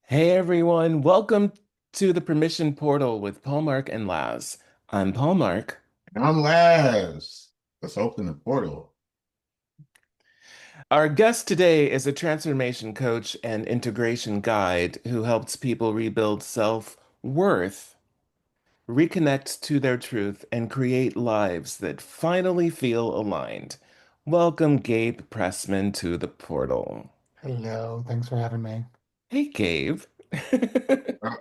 Hey everyone, welcome to the Permission Portal with Paul Mark and Laz. I'm Paul Mark. I'm Laz. Let's open the portal. Our guest today is a transformation coach and integration guide who helps people rebuild self-worth, reconnect to their truth, and create lives that finally feel aligned. Welcome, Gabe Pressman, to the portal. Hello, thanks for having me. Hey, Gabe. Uh,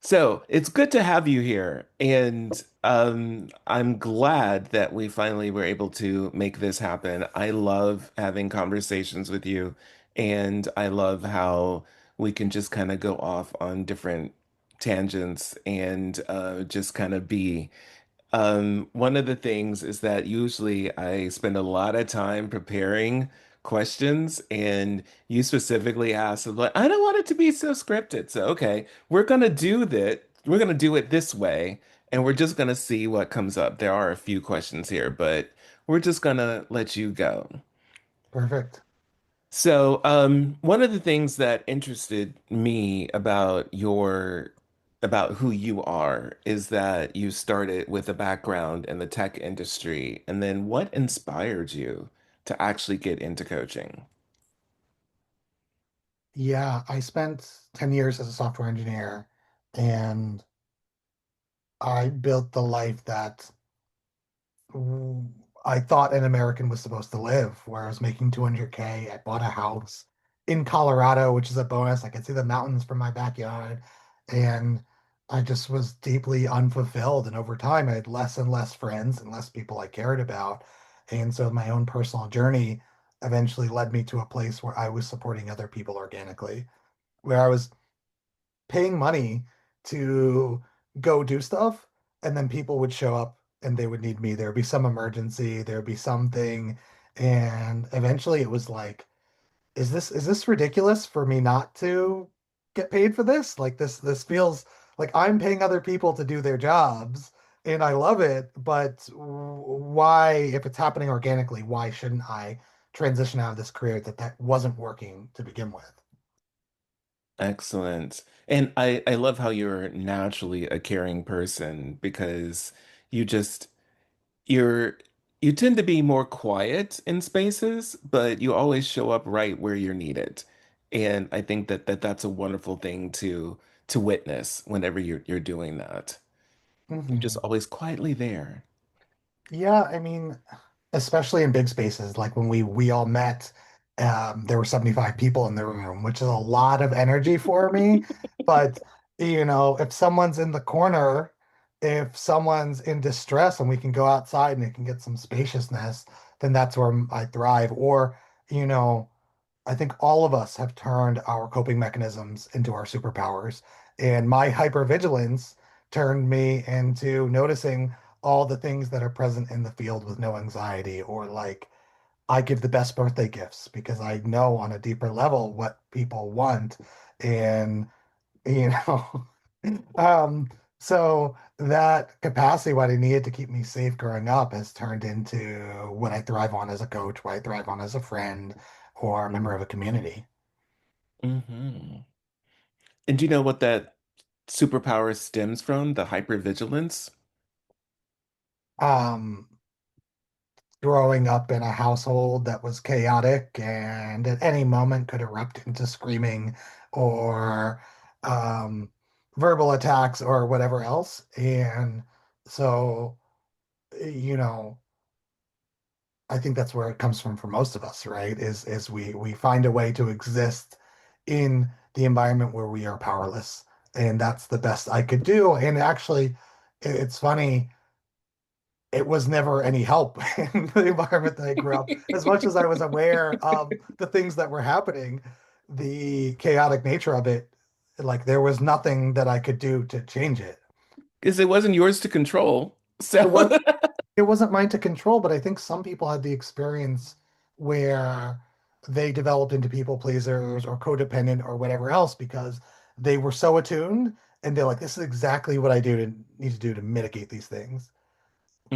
So it's good to have you here. And I'm glad that we finally were able to make this happen. I love having conversations with you, and I love how we can just kind of go off on different tangents and just kind of be. One of the things is that usually I spend a lot of time preparing questions, and you specifically asked, like, I don't want it to be so scripted. So, okay, we're gonna do that. We're gonna do it this way, and we're just gonna see what comes up. There are a few questions here, but we're just gonna let you go. Perfect. So, one of the things that interested me about about who you are is that you started with a background in the tech industry, and then what inspired you to actually get into coaching? Yeah, I spent 10 years as a software engineer and I built the life that I thought an American was supposed to live, where I was making 200K. I bought a house in Colorado, which is a bonus. I could see the mountains from my backyard. And I just was deeply unfulfilled. And over time, I had less and less friends and less people I cared about. And so my own personal journey eventually led me to a place where I was supporting other people organically, where I was paying money to go do stuff, and then people would show up and they would need me. There would be some emergency, there would be something, and eventually it was like, is this ridiculous for me not to get paid for this? Like this feels like I'm paying other people to do their jobs and I love it, but why, if it's happening organically, why shouldn't I transition out of this career that wasn't working to begin with? Excellent. And I love how you're naturally a caring person because you just you're you tend to be more quiet in spaces, but you always show up right where you're needed. And I think that's a wonderful thing to witness whenever you're doing that. You're just Mhm. always quietly there. Yeah, I mean, especially in big spaces, like when we all met, there were 75 people in the room, which is a lot of energy for me. But if someone's in the corner, if someone's in distress and we can go outside and it can get some spaciousness, then that's where I thrive. Or, you know, I think all of us have turned our coping mechanisms into our superpowers. And my hypervigilance turned me into noticing all the things that are present in the field with no anxiety, or like I give the best birthday gifts because I know on a deeper level what people want. And, you know, um, so that capacity, what I needed to keep me safe growing up, has turned into what I thrive on as a coach, what I thrive on as a friend or a member of a community. Hmm. And do you know what that superpower stems from? The hypervigilance? Um, Growing up in a household that was chaotic and at any moment could erupt into screaming or um, verbal attacks or whatever else. And so, you know, I think that's where it comes from for most of us, right? Is we find a way to exist in the environment where we are powerless. And that's the best I could do. And actually, it's funny, it was never any help in the environment that I grew up. As much as I was aware of the things that were happening, the chaotic nature of it, like there was nothing that I could do to change it. Because it wasn't yours to control. So It was it wasn't mine to control, but I think some people had the experience where they developed into people pleasers or codependent or whatever else because they were so attuned and they're like, this is exactly what I need to do to mitigate these things.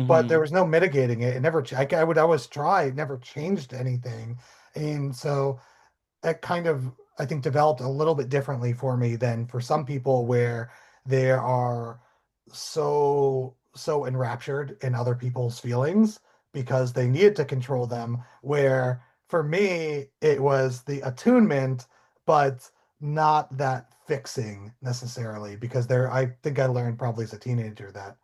But there hmm was no mitigating it. It never, I would always try, it never changed anything. And so it kind of I think, developed a little bit differently for me than for some people where they are so enraptured in other people's feelings because they needed to control them. Where for me, it was the attunement, but not that fixing necessarily, because I think I learned probably as a teenager that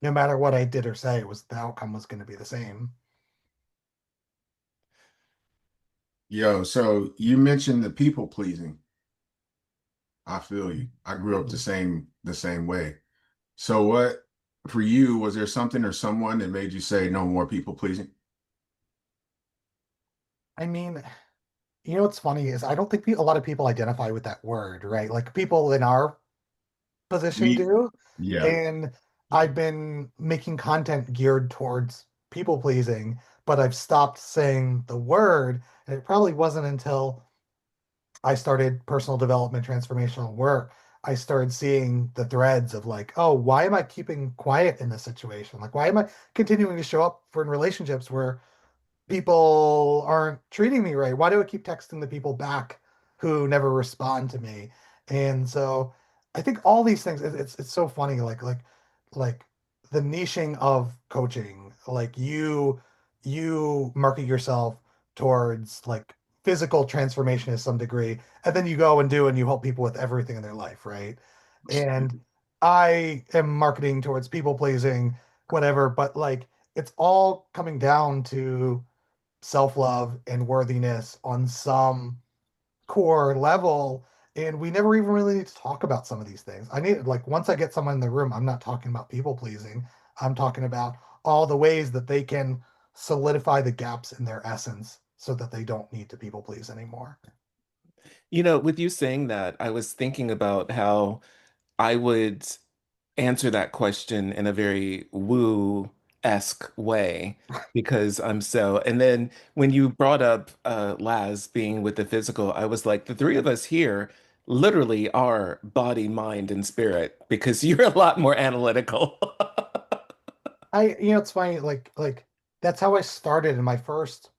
no matter what I did or say, it was the outcome was going to be the same. Yo, so you mentioned the people pleasing. I feel you. I grew up Mhm. the same way. So what for you, was there something or someone that made you say no more people pleasing? I mean, you know what's funny is I don't think a lot of people identify with that word, right? Like people in our position We do. yeah. And I've been making content geared towards people pleasing, but I've stopped saying the word. And it probably wasn't until I started personal development, transformational work, I started seeing the threads of like, oh, why am I keeping quiet in this situation? Like, why am I continuing to show up for in relationships where people aren't treating me right? Why do I keep texting the people back who never respond to me? And so I think all these things, it's so funny, like the niching of coaching, like you market yourself towards like physical transformation to some degree, and then you go and do and you help people with everything in their life, right? And I am marketing towards people pleasing, whatever, but like it's all coming down to self-love and worthiness on some core level. And we never even really need to talk about some of these things. I need, like, once I get someone in the room, I'm not talking about people pleasing. I'm talking about all the ways that they can solidify the gaps in their essence so that they don't need to people please anymore. You know, with you saying that, I was thinking about how I would answer that question in a very woo-esque way because I'm so. And then when you brought up Laz being with the physical, I was like, the three of us here literally are body, mind, and spirit because you're a lot more analytical. It's funny, like that's how I started in my first,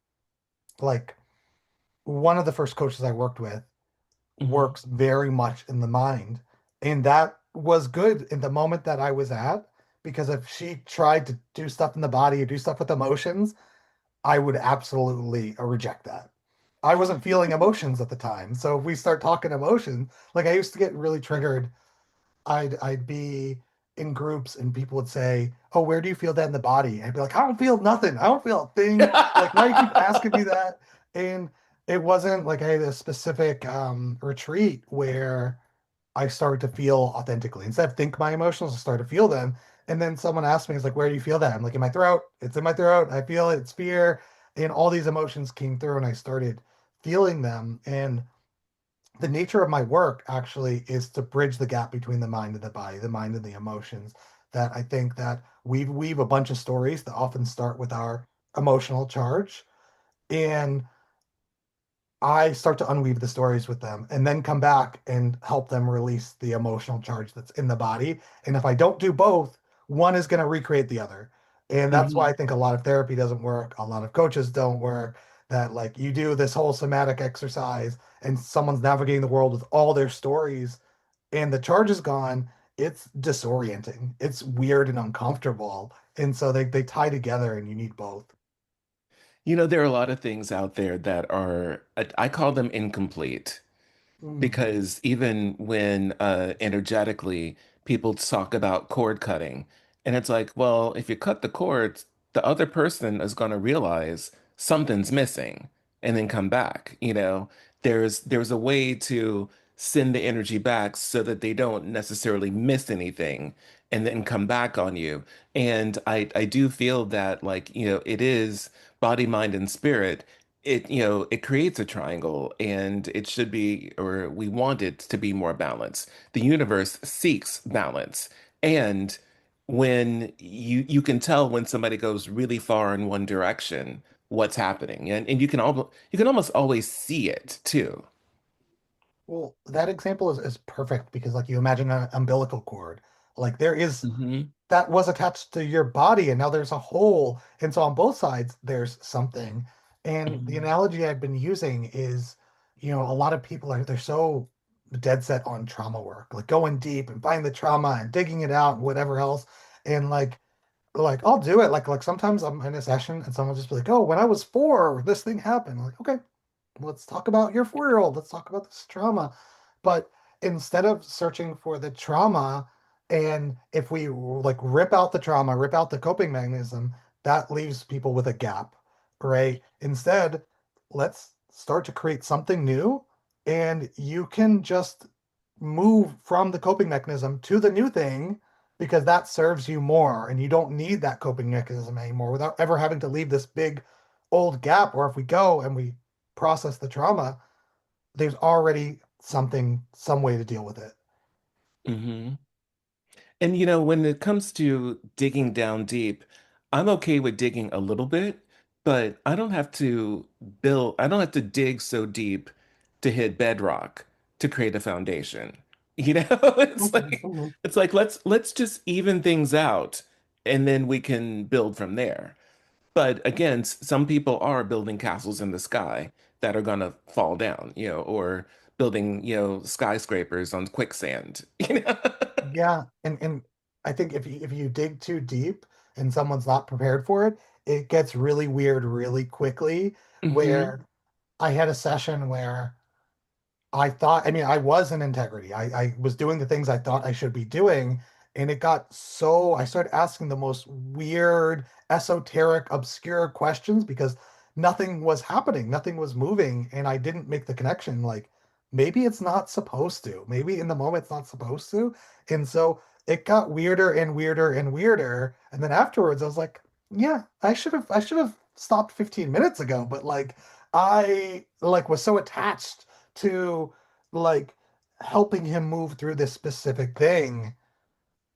like, one of the first coaches I worked with Mhm. works very much in the mind. And that was good in the moment that I was at, because if she tried to do stuff in the body or do stuff with emotions, I would absolutely reject that. I wasn't feeling emotions at the time. So if we start talking emotions, like I used to get really triggered. I'd be in groups and people would say, "Oh, where do you feel that in the body?" I'd be like, "I don't feel nothing. I don't feel a thing. Like, why do you keep asking me that?" And it wasn't like I had a specific retreat where I started to feel authentically. Instead of think my emotions, I started to feel them. And then someone asked me, "It's like, where do you feel that?" I'm like, "In my throat. It's in my throat. I feel it. It's fear." And all these emotions came through and I started feeling them. And the nature of my work actually is to bridge the gap between the mind and the body, the mind and the emotions. That I think that we weave a bunch of stories that often start with our emotional charge. And I start to unweave the stories with them and then come back and help them release the emotional charge that's in the body. And if I don't do both, one is going to recreate the other. And that's why I Mhm. think a lot of therapy doesn't work. A lot of coaches don't work. That, like, you do this whole somatic exercise and someone's navigating the world with all their stories and the charge is gone. It's disorienting. It's weird and uncomfortable. And so they tie together and you need both. You know, there are a lot of things out there that are, I call them incomplete. Mm. Because even when energetically people talk about cord cutting, and it's like, well, if you cut the cords, the other person is going to realize something's missing and then come back. You know, there's a way to send the energy back so that they don't necessarily miss anything and then come back on you. And I do feel that, like, you know, it is body, mind, and spirit. It, you know, it creates a triangle, and it should be, or we want it to be, more balanced. The universe seeks balance. And when you can tell when somebody goes really far in one direction, what's happening. And you can almost always see it too. Well, that example is perfect because, like, you imagine an umbilical cord. Like, there is Hmm. that was attached to your body, and now there's a hole. And so on both sides, there's something. And the Hmm. analogy I've been using is a lot of people they're so dead set on trauma work, like going deep and finding the trauma and digging it out and whatever else. And like I'll do it. Like sometimes I'm in a session and someone will just be like, "Oh, when I was 4, this thing happened." I'm like, okay, let's talk about your 4 year old. Let's talk about this trauma. But instead of searching for the trauma, and if we like rip out the trauma, rip out the coping mechanism, that leaves people with a gap, right? Instead, let's start to create something new, and you can just move from the coping mechanism to the new thing because that serves you more and you don't need that coping mechanism anymore without ever having to leave this big old gap. Or if we go and we process the trauma, there's already something, some way to deal with it. Hmm. And when it comes to digging down deep, I'm okay with digging a little bit, but I don't have to dig so deep to hit bedrock to create a foundation. You know, it's Mhm, like mhm. let's just even things out and then we can build from there. But again, some people are building castles in the sky that are gonna fall down, or building, skyscrapers on quicksand, you know? Yeah, and I think if you dig too deep and someone's not prepared for it, it gets really weird really quickly. Hmm. Where I had a session where I thought, I mean, I was in integrity. I was doing the things I thought I should be doing. And it got so, I started asking the most weird, esoteric, obscure questions because nothing was happening, nothing was moving. And I didn't make the connection. Like, maybe it's not supposed to. Maybe in the moment it's not supposed to. And so it got weirder and weirder and weirder. And then afterwards, I was like, yeah, I should have stopped 15 minutes ago. But like, I like was so attached to like helping him move through this specific thing,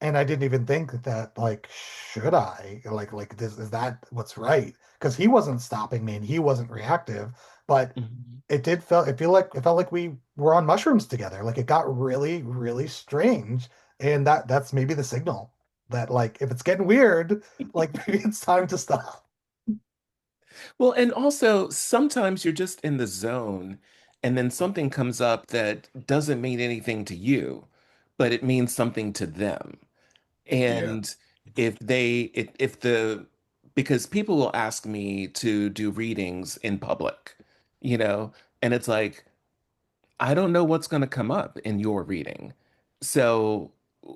and I didn't even think that like should I like this is that what's right, because he wasn't stopping me and he wasn't reactive, but Hmm. it felt like we were on mushrooms together. Like it got really really strange, and that's maybe the signal that like if it's getting weird, like maybe it's time to stop. Well, and also sometimes you're just in the zone and then something comes up that doesn't mean anything to you, but it means something to them. Yeah. And if the, because people will ask me to do readings in public, you know, and it's like, I don't know what's going to come up in your reading. So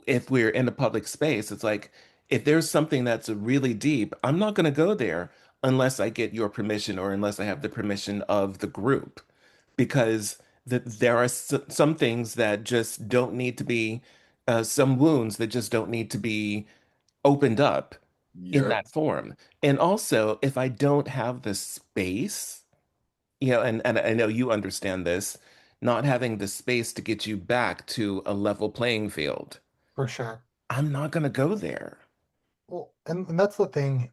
if we're in a public space, it's like if there's something that's really deep, I'm not going to go there unless I get your permission or unless I have the permission of the group, because there are some things that just don't need to be, some wounds that just don't need to be opened up in Yep. that form. And also, if I don't have the space, and I know you understand this, not having the space to get you back to a level playing field, For sure. I'm not going to go there. Well, and that's the thing,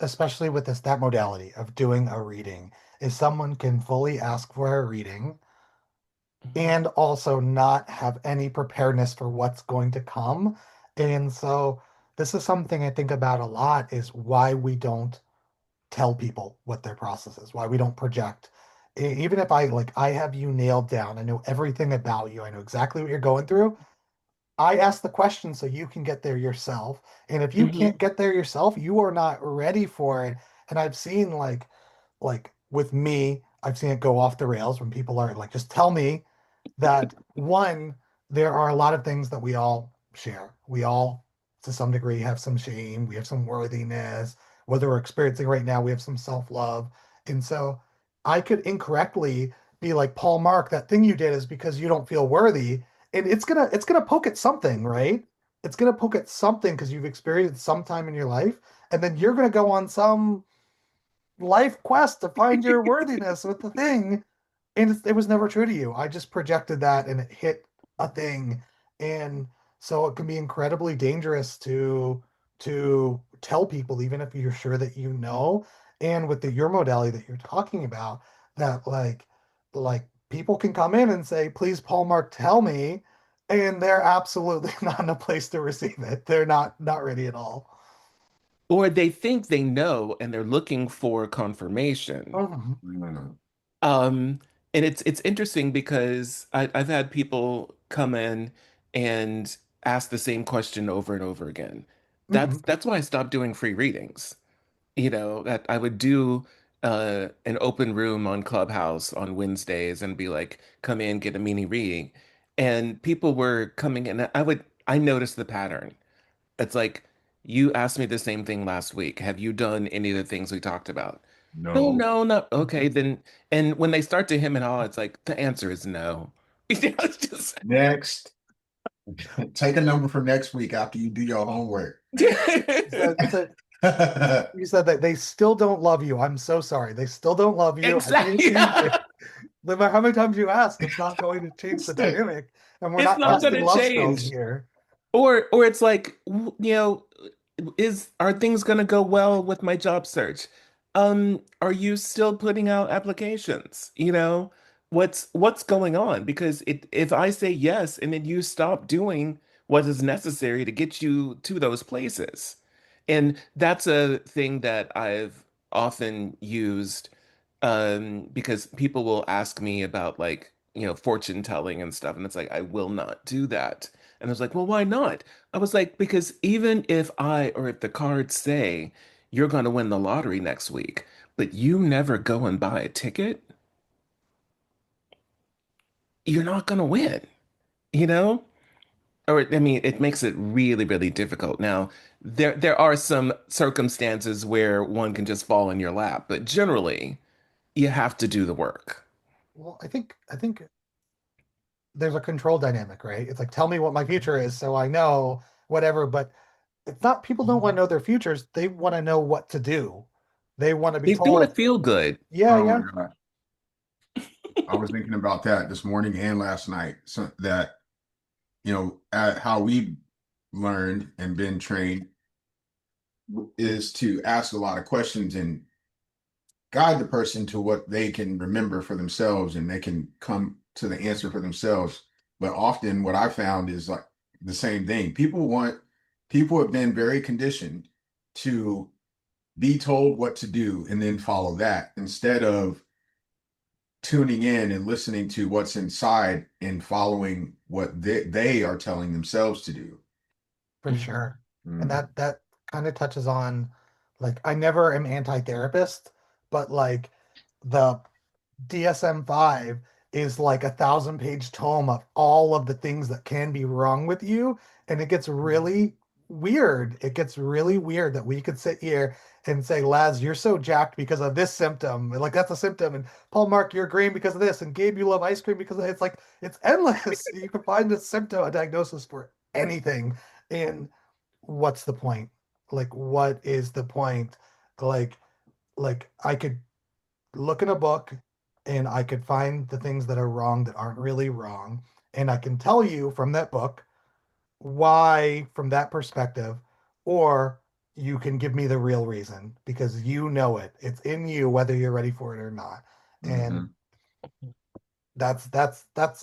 especially with this that modality of doing a reading, is someone can fully ask for a reading Mhm. and also not have any preparedness for what's going to come. And so this is something I think about a lot, is why we don't tell people what their process is, why we don't project. Even if I have you nailed down, I know everything about you, I know exactly what you're going through. I ask the question so you can get there yourself. And if you Mhm. can't get there yourself, you are not ready for it. And I've seen like with me, I've seen it go off the rails when people are like, just tell me that one, there are a lot of things that we all share. We all, to some degree, have some shame, we have some worthiness. Whether we're experiencing right now, we have some self-love. And so I could incorrectly be like, Paul Mark, that thing you did is because you don't feel worthy. And it's gonna poke at something, right? It's gonna poke at something because you've experienced some time in your life, and then you're gonna go on some life quest to find your worthiness with the thing, and it was never true to you. I just projected that and it hit a thing. And so it can be incredibly dangerous to tell people, even if you're sure that you know. And with your modality that you're talking about, that like people can come in and say, please, Paul Mark, tell me, and they're absolutely not in a place to receive it. They're not ready at all. Or they think they know and they're looking for confirmation. Mhm. No, no. Um, And it's interesting because I've had people come in and ask the same question over and over again. Hmm. That's why I stopped doing free readings. That I would do an open room on Clubhouse on Wednesdays and be like, come in, get a mini reading. And people were coming in. I noticed the pattern. It's like, you asked me the same thing last week. Have you done any of the things we talked about? No, No. no, not okay. Then, and when they start to him and haw, it's like the answer is no. It's just Next. Take a number for next week after you do your homework. So you said that they still don't love you. I'm so sorry. They still don't love you. I can't exactly. change it. No matter how many times you ask, it's not going to change the dynamic. And we're It's not not going testing to love spells change. here. Or it's like, is are things gonna go well with my job search? Are you still putting out applications? What's going on? Because if I say yes and then you stop doing what is necessary to get you to those places. And that's a thing that I've often used because people will ask me about like, fortune telling and stuff, and it's like I will not do that. And I was like, well, why not? I was like, because even if I or if the cards say you're going to win the lottery next week, but you never go and buy a ticket, you're not going to win, you know? Or I mean, it makes it really, really difficult. Now, there are some circumstances where one can just fall in your lap, but generally, you have to do the work. Well, I think there's a control dynamic, right? It's like tell me what my future is so I know whatever, but it's not people don't want to know their futures. They want to know what to do. They want to be They want to told, feel good. yeah, Oh my yeah, God. I was thinking about that this morning and last night. So that, at how we learned and been trained is to ask a lot of questions and guide the person to what they can remember for themselves and they can come to the answer for themselves. But often what I found is like the same thing. People have been very conditioned to be told what to do and then follow that instead of tuning in and listening to what's inside and following what they are telling themselves to do. for sure. And Mm, that kind of touches on like I never am anti-therapist, but like the DSM-5 is like 1,000-page tome of all of the things that can be wrong with you. And it gets really weird. It gets really weird that we could sit here and say, Laz, you're so jacked because of this symptom. And like, that's a symptom. And Paul Mark, you're green because of this. And Gabe, you love ice cream because of it. It's like, it's endless. You can find a symptom, a diagnosis for anything. And what's the point? Like, what is the point? Like, like I could look in a book and I could find the things that are wrong that aren't really wrong. And I can tell you from that book why, from that perspective, or you can give me the real reason because you know it. It's in you, whether you're ready for it or not. And mhm. that's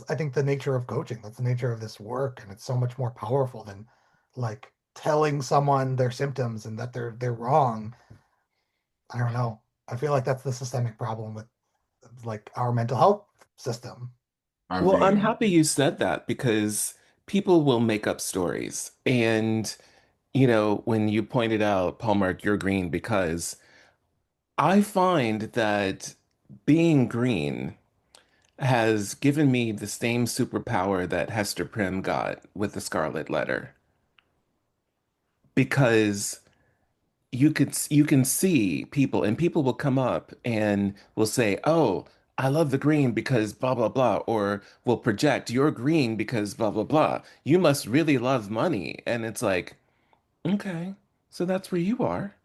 I think the nature of coaching. That's the nature of this work. And it's so much more powerful than like telling someone their symptoms and that they're wrong. I don't know. I feel like that's the systemic problem with like our mental health system. I Well, feel I'm you. happy you said that because people will make up stories. And, when you pointed out, Paul Mark, you're green because I find that being green has given me the same superpower that Hester Prynne got with the Scarlet Letter. Because you can see people and people will come up and will say, "Oh, I love the green because blah blah blah," or will project, "You're green because blah blah blah. You must really love money." And it's like, okay, so that's where you are.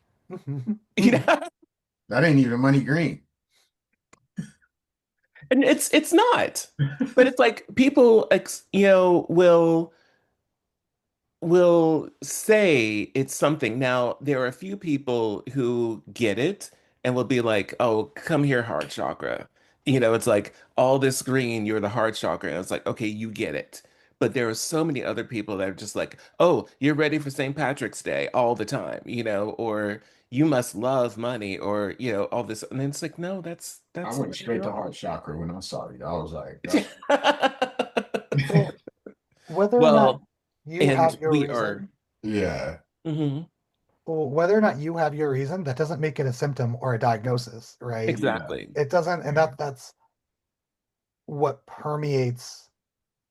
You know? That ain't even money green. And it's not. But it's like people will say it's something. Now, there are a few people who get it and will be like, "Oh, come here, heart chakra." It's like all this green, you're the heart chakra. And it's like, okay, you get it. But there are so many other people that are just like, "Oh, you're ready for St. Patrick's Day all the time," or you must love money or, all this. And then it's like, no, that's I that's went not straight at to heart all. chakra when I saw you. I was like, Well, whether or not Well, you and have your we are. reason, yeah, Mhm. well, whether or not you have your reason, that doesn't make it a symptom or a diagnosis, right? yeah, It, Exactly. it doesn't, and that's what permeates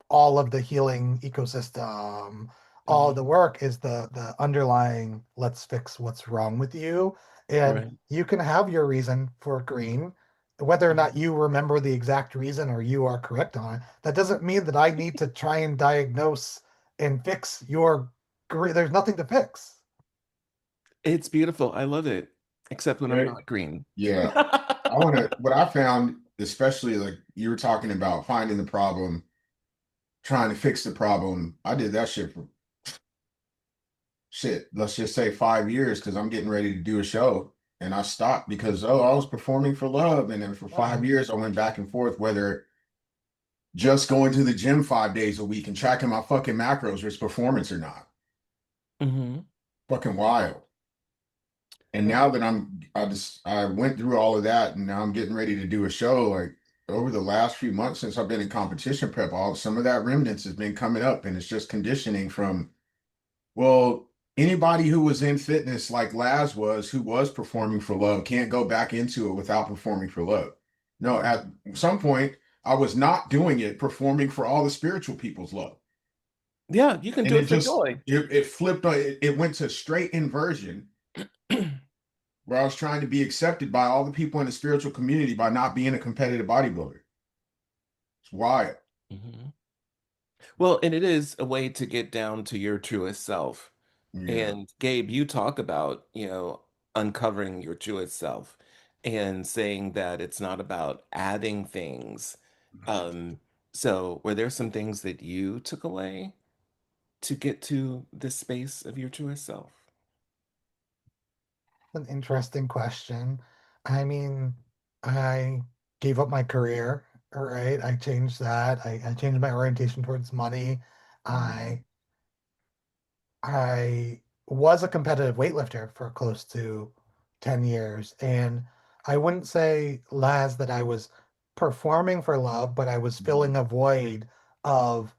all of the healing ecosystem. All of the Mhm. work is the underlying let's fix what's wrong with you. And Right. you can have your reason for green, whether or not Mhm. you remember the exact reason or you are correct on it. That doesn't mean that I need to try and diagnose and fix your green. There's nothing to fix. It's beautiful. I love it. Except when I'm right, not green. yeah. I want to. What I found, especially like you were talking about finding the problem, trying to fix the problem. I did that shit for shit. Let's just say 5 years because I'm getting ready to do a show, and I stopped because I was performing for love, and then for Uh, 5 years I went back and forth whether just going to the gym 5 days a week and tracking my fucking macros was performance or not. Hmm. Fucking wild. And now that I went through all of that, and now I'm getting ready to do a show. Like over the last few months since I've been in competition prep, all some of that remnants has been coming up, and it's just conditioning from, well, anybody who was in fitness like Laz was, who was performing for love, can't go back into it without performing for love. No, at some point, I was not doing it, performing for all the spiritual people's love. Yeah, you can And do it it for just joy. it flipped, it went to straight inversion where I was trying to be accepted by all the people in the spiritual community by not being a competitive bodybuilder. It's wild. Mhm. Well, and it is a way to get down to your truest self. Yeah. And Gabe, you talk about, uncovering your truest self and saying that it's not about adding things. Um, so were there some things that you took away to get to this space of your truest self? an interesting question. I mean, I gave up my career, all right? I changed that. I changed my orientation towards money. Mhm. I I was a competitive weightlifter for close to 10 years, and I wouldn't say, Laz, that I was performing for love, but I was filling Mhm. a void of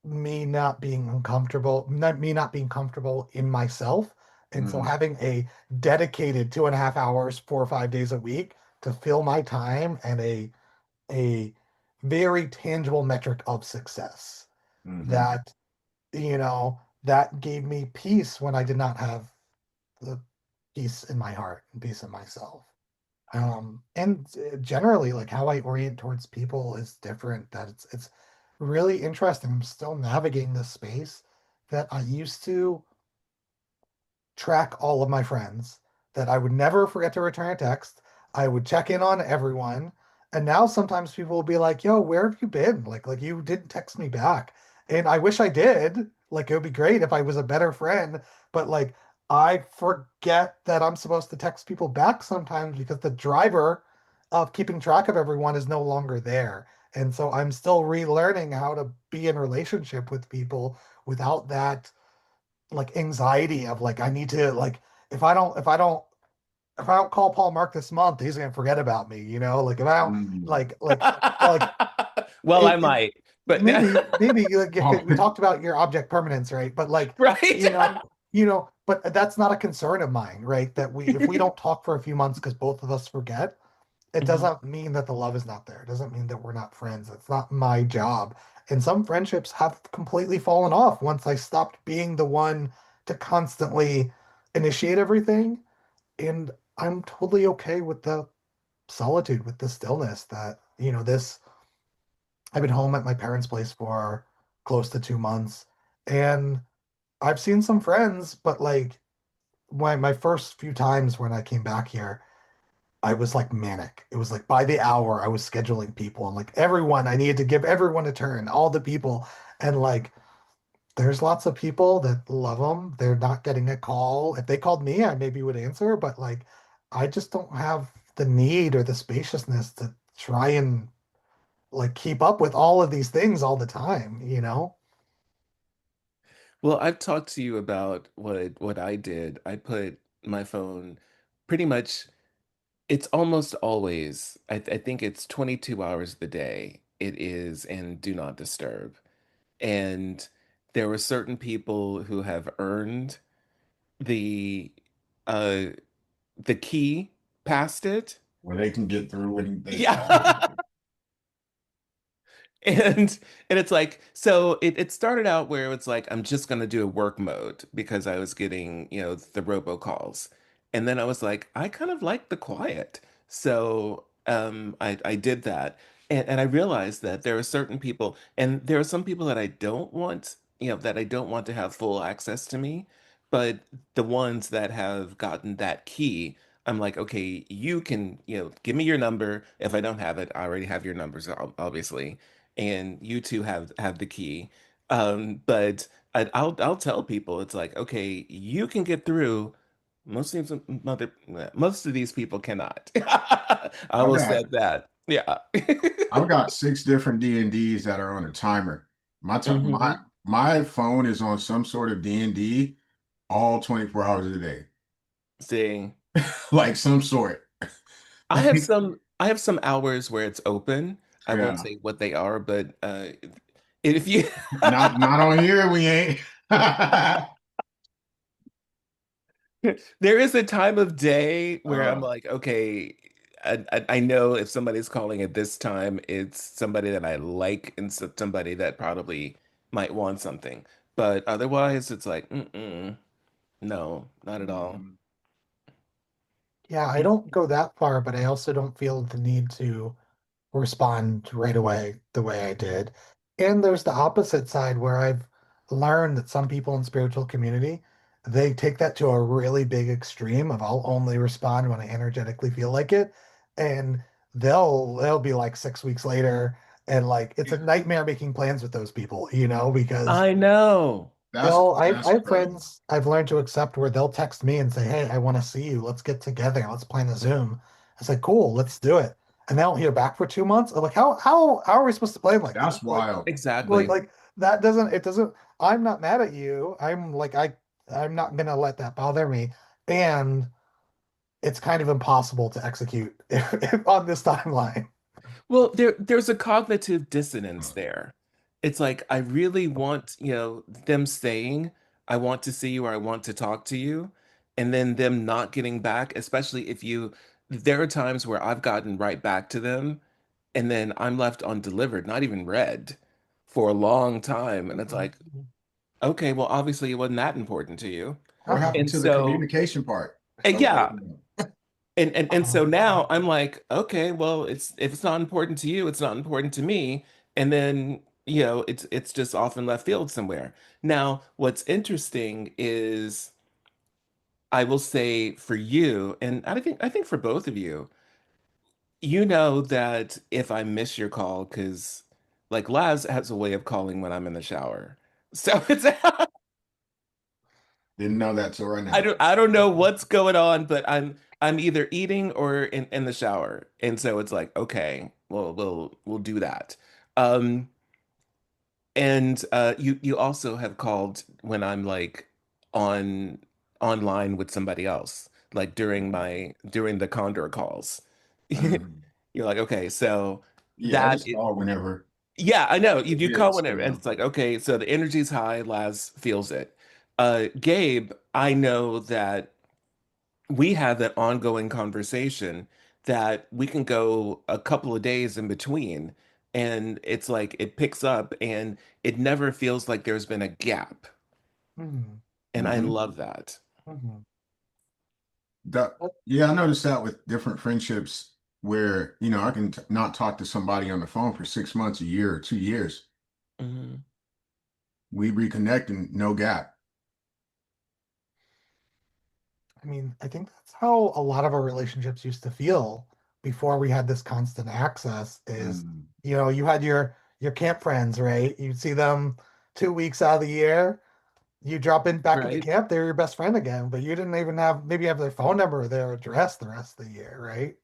me not being uncomfortable, not me not being comfortable in myself. And so Mhm. having a dedicated 2.5 hours, 4 or 5 days a week to fill my time and a very tangible metric of success Mhm. that, that gave me peace when I did not have the peace in my heart and peace in myself. And generally, like how I orient towards people is different. That it's really interesting. I'm still navigating this space that I used to track all of my friends, that I would never forget to return a text. I would check in on everyone. And now sometimes people will be like, "Yo, where have you been? Like you didn't text me back." And I wish I did. Like it would be great if I was a better friend, but like I forget that I'm supposed to text people back sometimes because the driver of keeping track of everyone is no longer there. And so I'm still relearning how to be in relationship with people without that like anxiety of like I need to like if I don't call Paul Mark this month, he's gonna forget about me, Like if I don't Mhm. like Well, I it might, but maybe like Oh, we talked about your object permanence, right? But like right. you know but that's not a concern of mine, right? That we if we don't talk for a few months because both of us forget, it Mhm. doesn't mean that the love is not there. It doesn't mean that we're not friends. It's not my job. And some friendships have completely fallen off once I stopped being the one to constantly initiate everything. And I'm totally okay with the solitude, with the stillness that, I've been home at my parents' place for close to 2 months. And I've seen some friends, but like my first few times when I came back here, I was like manic. It was like by the hour I was scheduling people and like everyone, I needed to give everyone a turn, all the people. And like there's lots of people that love them. They're not getting a call. If they called me, I maybe would answer, but like I just don't have the need or the spaciousness to try and like keep up with all of these things all the time? Well, I've talked to you about what I did. I put my phone pretty much. It's almost always, I think it's 22 hours of the day. It is in do not disturb. And there were certain people who have earned the uh the key past it. where they can get through when they call. Yeah. And it's like, so it started out where it's like I'm just gonna do a work mode because I was getting, the robocalls. And then I was like, I kind of like the quiet. So I did that. And I realized that there are certain people, and there are some people that I don't want, that I don't want to have full access to me, but the ones that have gotten that key, I'm like, okay, you can, give me your number. If I don't have it, I already have your numbers, obviously, and you two have the key. But I'll tell people it's like, okay, you can get through. Most of these people cannot. I I've will got say that. Yeah. I've got six different D&Ds that are on a timer. My t my hmm my phone is on some sort of D&D all 24 hours of the day. See, Like some sort. I have some hours where it's open. I won't Yeah. say what they are, but if you Not on here, we ain't. there is a time of day where I'm Uh, like, okay, I know if somebody's calling at this time, it's somebody that I like and somebody that probably might want something. But otherwise, it's like, no, not at all. mhm. Yeah, I don't go that far, but I also don't feel the need to respond right away the way I did. And there's the opposite side where I've learned that some people in spiritual community, they take that to a really big extreme of I'll only respond when I energetically feel like it. And they'll be like 6 weeks later and like it's a nightmare making plans with those people, because I know. I That's have crazy. friends I've learned to accept where they'll text me and say, "Hey, I want to see you. Let's get together. Let's plan a Zoom." I say, "Cool, let's do it." And they don't hear back for 2 months. I'm like, how are we supposed to plan like That's that? wild. Exactly. Like that doesn't it doesn't. I'm not mad at you. I'm not gonna let that bother me. And it's kind of impossible to execute on this timeline. Well, there's a cognitive dissonance there. It's like I really want, them saying, I want to see you or I want to talk to you, and then them not getting back, especially if there are times where I've gotten right back to them and then I'm left undelivered, not even read for a long time. And it's Mhm. like, okay, well, obviously it wasn't that important to you. What Uh-uh. happened And to the so, communication part and of yeah, waking and Uh-uh. so now I'm like, okay, well, it's if it's not important to you, it's not important to me. And then, it's just off in left field somewhere. Now, what's interesting is I will say for you, and I think for both of you, you know that if I miss your call, because like Laz has a way of calling when I'm in the shower. So it's Didn't know that till right I now. don't know what's going on, but I'm either eating or in the shower. And so it's like, okay, well we'll do that. Um and you also have called when I'm like on online with somebody else, like during the Condor calls. Mhm. You're like, okay, so Yeah, I that just call whenever yeah, I know. You it do call hits, whenever, and it's like, okay, so the energy's high, Laz feels it. Gabe, I know that we have that ongoing conversation that we can go a couple of days in between, and it's like it picks up and it never feels like there's been a gap. Mhm. And I Mhm. love that. Mhm. Yeah, I noticed that with different friendships where, I can not talk to somebody on the phone for 6 months, a year, or 2 years. Mhm. We reconnect and no gap. I mean, I think that's how a lot of our relationships used to feel before we had this constant access is, Mm. you had your camp friends, right? You'd see them 2 weeks out of the year. You drop in back at the Right? camp, they're your best friend again, but you didn't even have maybe have their phone number or their address the rest of the year, right?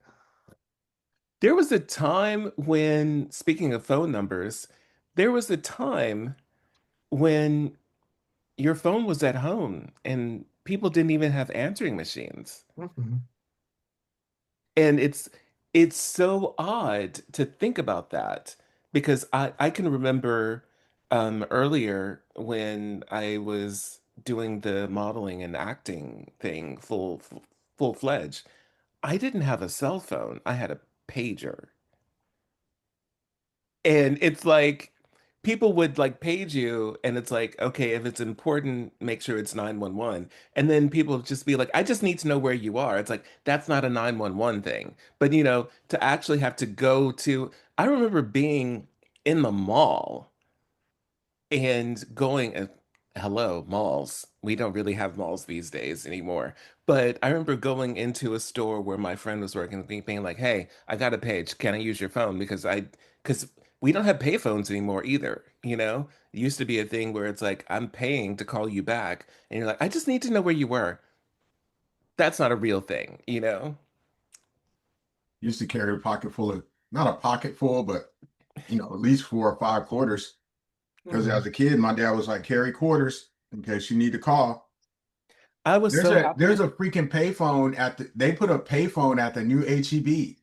There was a time when, speaking of phone numbers, there was a time when your phone was at home and people didn't even have answering machines. Mhm. And it's so odd to think about that because I can remember earlier when I was doing the modeling and acting thing full fledged. I didn't have a cell phone. I had a pager. And it's like people would like page you and it's like, okay, if it's important, make sure it's 911. And then people just be like, I just need to know where you are. It's like that's not a 911 thing. But to actually have to go to I remember being in the mall and going, hello, malls. We don't really have malls these days anymore. But I remember going into a store where my friend was working, being like, "Hey, I got a page. Can I use your phone?" Because we don't have payphones anymore either. It used to be a thing where it's like, I'm paying to call you back, and you're like, I just need to know where you were. That's not a real thing. Used to carry a pocket full of, not a pocket full, but at least 4 or 5 quarters. Because Mhm. as a kid, my dad was like, carry quarters in case you need to call. I was There's so a happy. there's a freaking payphone they put a payphone at the new HEB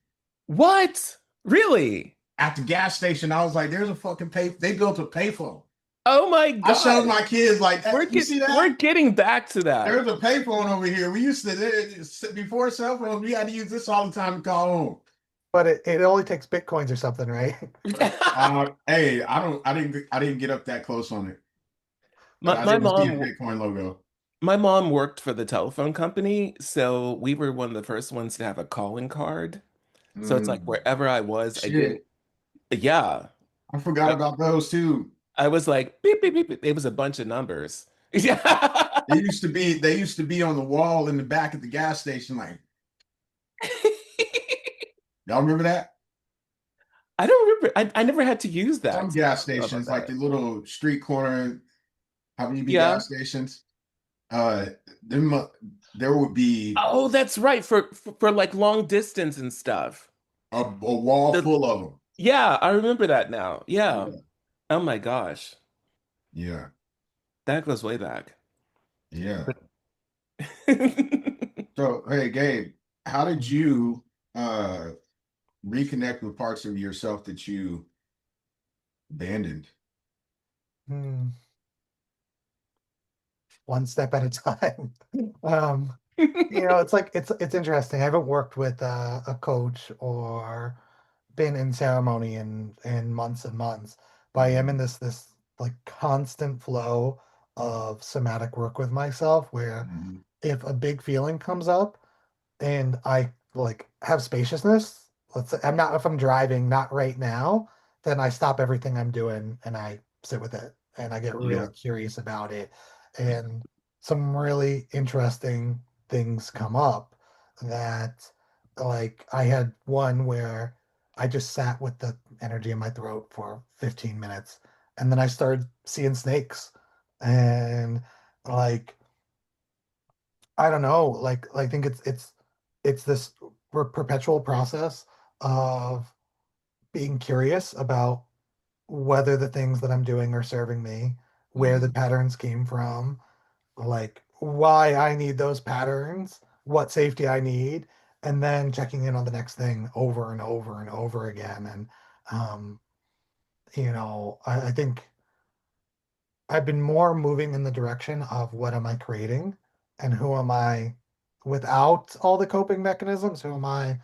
What? Really? at the gas station. I was like, there's a fucking they built a payphone. Oh my I showed gosh. my kids like We're that. You get see we're that? getting back to that. There's a payphone over here. We used to before cell phones, we had to use this all the time to call home. But it only takes Bitcoins or something, right? Hey, I didn't get up that close on it, but My I my didn't see a mom Bitcoin logo. my mom worked for the telephone company, so we were one of the first ones to have a calling card. So it's like Mm, wherever I was, I didn't. shit, Yeah, I forgot I, about those too. I was like beep beep beep, beep. It was a bunch of numbers. Yeah. They used to be on the wall in the back at the gas station. Like, y'all remember that? I don't remember. I never had to use that, Some so I gas don't know about stations, like that. the little street corner Habibi Yeah. gas stations, uh, there mu- there would be Oh, that's right. For like long distance and stuff. a wall The full of them. Yeah, I remember that now. Yeah. Yeah, Oh my gosh. yeah, That goes way back. yeah. But So, hey, Gabe, how did you uh reconnect with parts of yourself that you abandoned? Hmm. One step at a time. Um, it's like it's interesting. I haven't worked with a coach or been in ceremony in months and months, but I am in Mhm, this like constant flow of somatic work with myself where mhm, if a big feeling comes up and I like have spaciousness, let's say if I'm driving, not right now, then I stop everything I'm doing and I sit with it and I get really yeah. curious about it. And some really interesting things come up that like I had one where I just sat with the energy in my throat for 15 minutes and then I started seeing snakes and like I don't know. Like I think it's this perpetual process of being curious about whether the things that I'm doing are serving me, where the Mhm. patterns came from, like why I need those patterns, what safety I need, and then checking in on the next thing over and over and over again. And um, I think I've been more moving in the direction of what am I creating and who am I without all the coping mechanisms? Who am I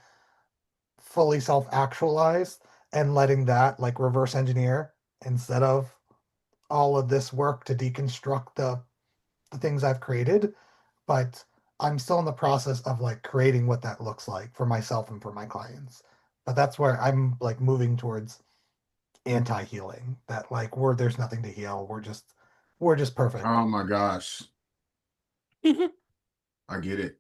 fully self actualized and letting that like reverse engineer instead of all of this work to deconstruct the things I've created? But I'm still in the process of like creating what that looks like for myself and for my clients. But that's where I'm like moving towards anti healing, that like there's nothing to heal. We're just perfect. Oh my gosh, I get it.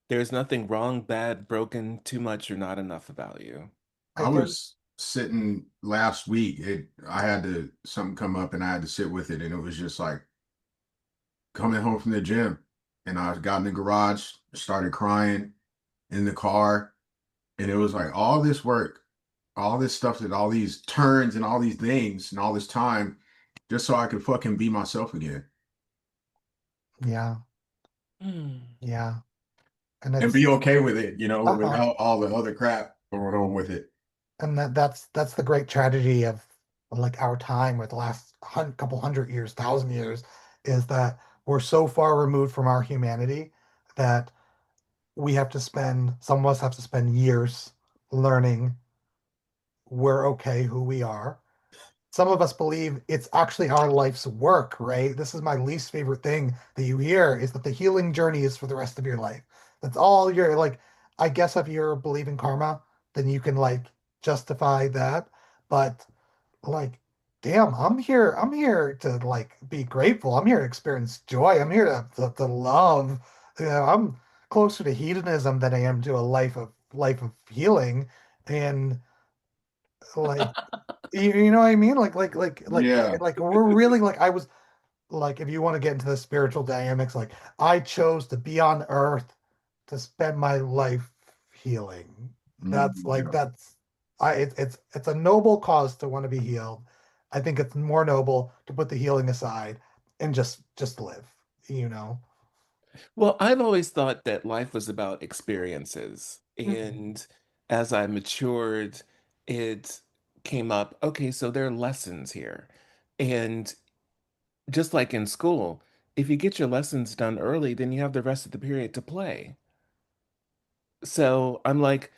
There's nothing wrong, bad, broken, too much, or not enough about you. I I think was sitting last week. I had to something come up and I had to sit with it, and it was just like coming home from the gym, and I got in the garage, started crying in the car, and it was like all this work, all this stuff, that all these turns and all these things and all this time, just so I could fucking be myself again. yeah. Mm. Yeah. And and it's be okay with it, uh-huh. without all the other crap going on with it. And that's the great tragedy of like our time with the last couple hundred years, thousand years, is that we're so far removed from our humanity that some of us have to spend years learning we're okay who we are. Some of us believe it's actually our life's work, right? This is my least favorite thing that you hear is that the healing journey is for the rest of your life. That's all you're like, I guess if you're believing karma, then you can like justify that. But like, damn, I'm here to like be grateful. I'm here to experience joy. I'm here to love. I'm closer to hedonism than I am to a life of healing. And like you know what I mean? Yeah. Like we're really like I was like if you want to get into the spiritual dynamics, like I chose to be on earth to spend my life healing. Yeah. That's it's a noble cause to want to be healed. I think it's more noble to put the healing aside and just live, you know. Well, I've always thought that life was about experiences. Mhm. And as I matured, it came up, okay, so there are lessons here. And just like in school, if you get your lessons done early, then you have the rest of the period to play. So I'm like,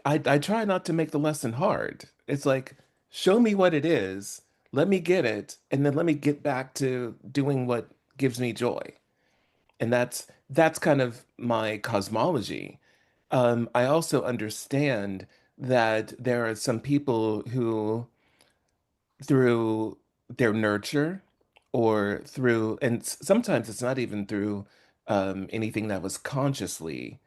I try not to make the lesson hard. It's like, show me what it is, let me get it, and then let me get back to doing what gives me joy. And that's kind of my cosmology. I also understand that there are some people who, through their nurture or through, and sometimes it's not even through anything that was consciously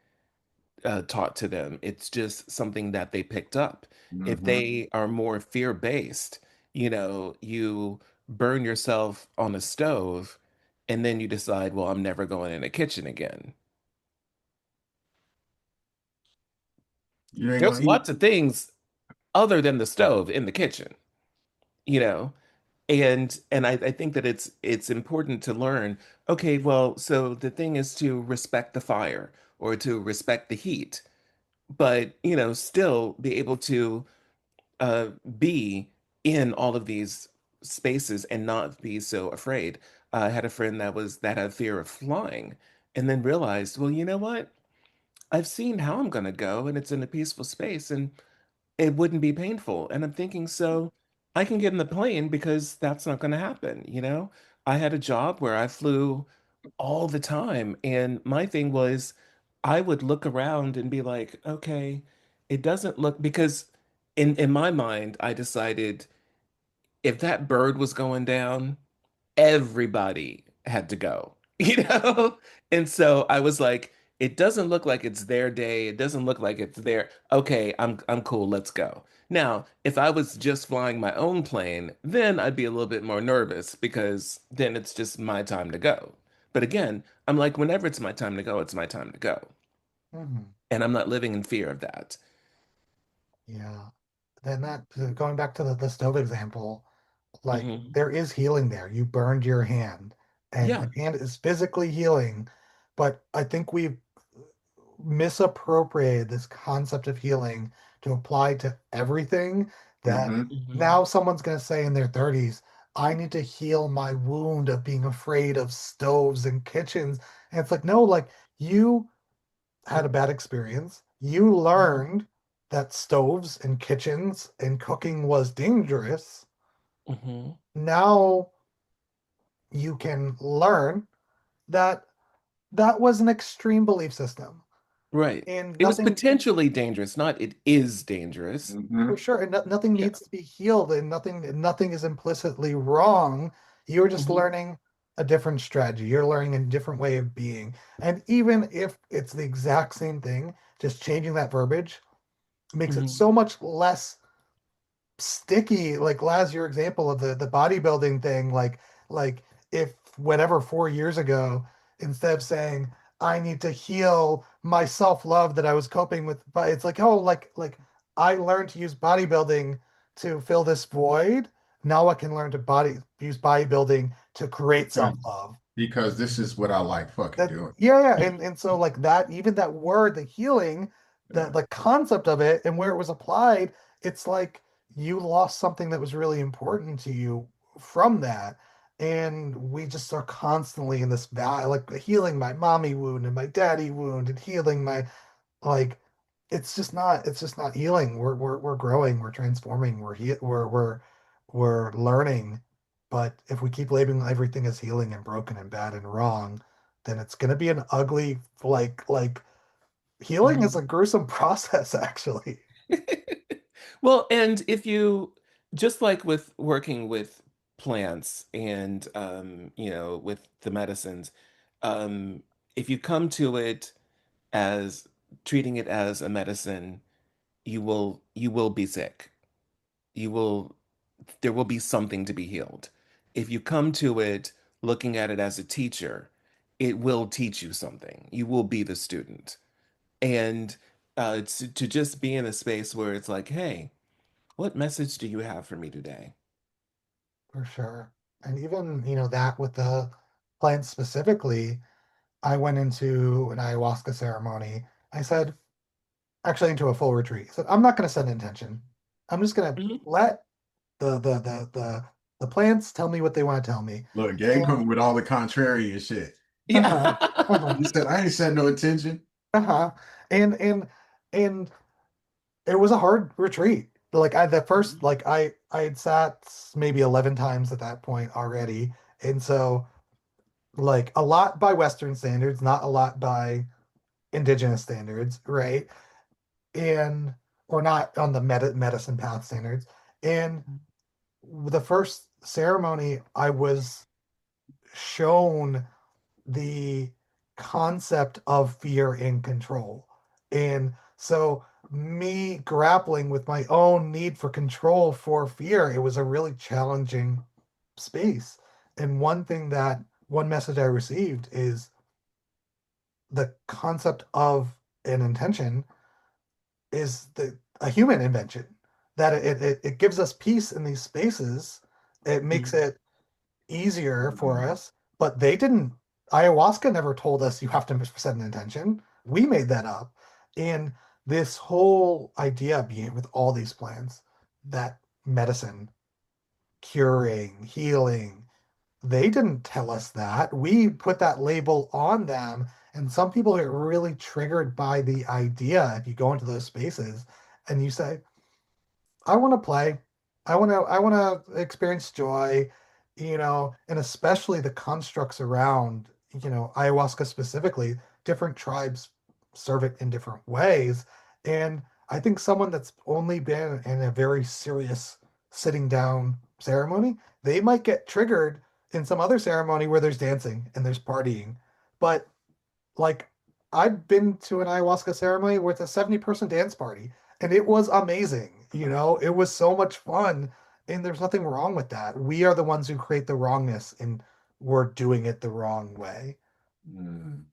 taught to them. It's just something that they picked up. If Hmm. they are more fear-based, you burn yourself on a stove and then you decide, well, I'm never going in a kitchen again. You ain't There's gonna eat. lots of things other than the stove in the kitchen, you know? And I think that it's important to learn, okay, well, so the thing is to respect the fire or to respect the heat, but still be able to uh, be in all of these spaces and not be so afraid. I had a friend that had fear of flying, and then realized, well, you know what? I've seen how I'm gonna go, and it's in a peaceful space, and it wouldn't be painful. And I'm thinking, so I can get in the plane because that's not gonna happen, I had a job where I flew all the time, and my thing was, I would look around and be like, okay, it doesn't look because in my mind, I decided if that bird was going down, everybody had to go, you know? And so I was like, it doesn't look like it's their day. It doesn't look like it's their, okay, I'm cool, let's go. Now, if I was just flying my own plane, then I'd be a little bit more nervous because then it's just my time to go. But again, I'm like, whenever it's my time to go, it's my time to go. Mhm. And I'm not living in fear of that. Yeah. Then going back to the stove example, like Hmm. there is healing there. You burned your hand, and Yeah. your hand is physically healing, but I think we've misappropriated this concept of healing to apply to everything that Hmm. now someone's going to say in their 30s, I need to heal my wound of being afraid of stoves and kitchens. And it's like, no, like you had a bad experience. You learned that stoves and kitchens and cooking was dangerous. Hmm. Now you can learn that that was an extreme belief system Right. and It was nothing potentially dangerous, not it is dangerous. for Hmm. sure and nothing Yeah. needs to be healed and nothing is implicitly wrong. You're just Hmm. learning a different strategy. You're learning a different way of being. And even if it's the exact same thing, just changing that verbiage makes it Hmm. so much less sticky. Like Laz, your example of the bodybuilding thing, like if whatever 4 years ago, instead of saying I need to heal my self-love that I was coping with, but it's like, oh, like I learned to use bodybuilding to fill this void. Now I can learn to body use bodybuilding to create Okay. self-love. because this is what I like fucking That doing. yeah, yeah, and so like that, even that word, the healing, Yeah. the concept of it and where it was applied, it's like you lost something that was really important to you from that. And we just are constantly in this battle, like healing my mommy wound and my daddy wound and healing my like it's just not healing. We're growing, we're transforming, we're learning. But if we keep labeling everything as healing and broken and bad and wrong, then it's gonna be an ugly like healing is a gruesome process actually. Well, and if you just like with working with plants and with the medicines, if you come to it as treating it as a medicine, you will be sick. You will There will be something to be healed. If you come to it looking at it as a teacher, it will teach you something. You will be the student. And to just be in a space where it's like, hey, what message do you have for me today? For sure. And even, that with the plants specifically, I went into an ayahuasca ceremony. I said, actually into a full retreat. I said, I'm not going to set an intention. I'm just going to Mhm. let the plants tell me what they want to tell me. Look, Gabe And coming with all the contrary and shit. uh-huh, Yeah. uh-huh, He said, I ain't said no intention. uh-huh. And and it was a hard retreat. Like I the first like I had sat maybe 11 times at that point already. And so like a lot by Western standards, not a lot by indigenous standards, right? And or not on the medicine path standards. And the first ceremony, I was shown the concept of fear and control. And so, me grappling with my own need for control for fear, it was a really challenging space. And one message I received is the concept of an intention is a human invention, that it gives us peace in these spaces. It makes Mhm. it easier for us, but they didn't. Ayahuasca never told us you have to set an intention. We made that up. And this whole idea being with all these plants, that medicine, curing, healing, they didn't tell us that. We put that label on them. And some people get really triggered by the idea if you go into those spaces and you say, I want to play. I want to experience joy, and especially the constructs around, ayahuasca specifically, different tribes serve it in different ways. And I think someone that's only been in a very serious sitting down ceremony, they might get triggered in some other ceremony where there's dancing and there's partying. But like I've been to an ayahuasca ceremony with a 70-person dance party and it was amazing. It was so much fun and there's nothing wrong with that. We are the ones who create the wrongness and we're doing it the wrong way. Mm.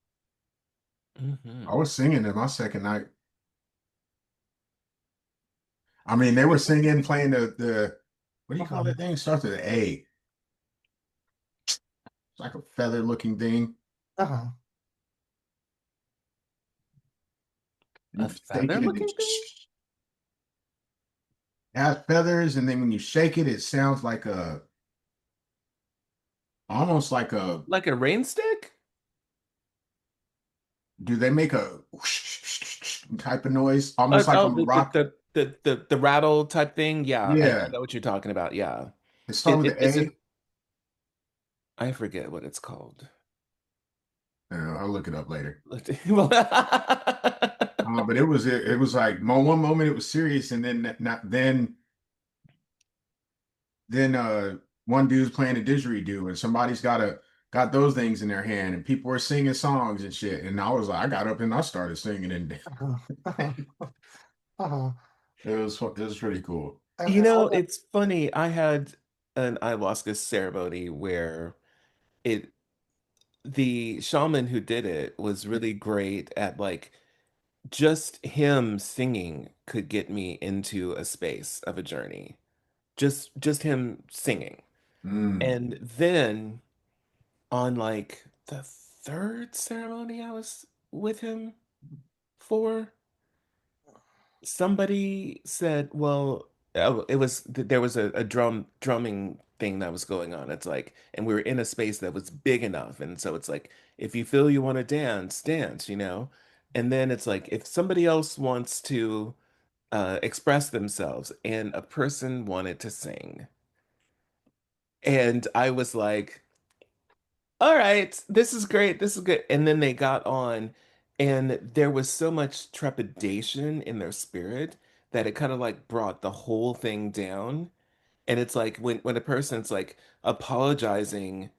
I Mhm. was singing in my second night. I mean, they were singing, playing the what do you call Uh-huh. that thing? It starts with an A. It's like a feather looking thing. Uh-huh. You A shake feather it and it looking thing? has feathers, and then when you shake it, it sounds like a almost like a Like a rain stick? do they make a type of noise? Almost like a Oh, rock. the rattle type thing. Yeah, I Yeah. know what you're talking about. Yeah. It started with the Is it? A. I forget what it's called. I'll look it up later. Well, But it was like one moment it was serious, and then not then one dude's playing a didgeridoo, and somebody's got those things in their hand, and people were singing songs and shit. And I was like, I got up and I started singing, and Uh-huh. Uh-huh. Uh-huh. it was pretty cool. And on that, it's funny. I had an ayahuasca ceremony where it the shaman who did it was really great at like just him singing could get me into a space of a journey. Just him singing. Mm. And then on like the third ceremony I was with him for, somebody said, well, it was there was a drumming thing that was going on. It's like, and we were in a space that was big enough, and so it's like, if you feel you want to dance, dance, you know. And then it's like, if somebody else wants to express themselves, and a person wanted to sing, and I was like, all right, this is great, this is good. And then they got on, and there was so much trepidation in their spirit that it kind of like brought the whole thing down. And it's like when a person's like apologizing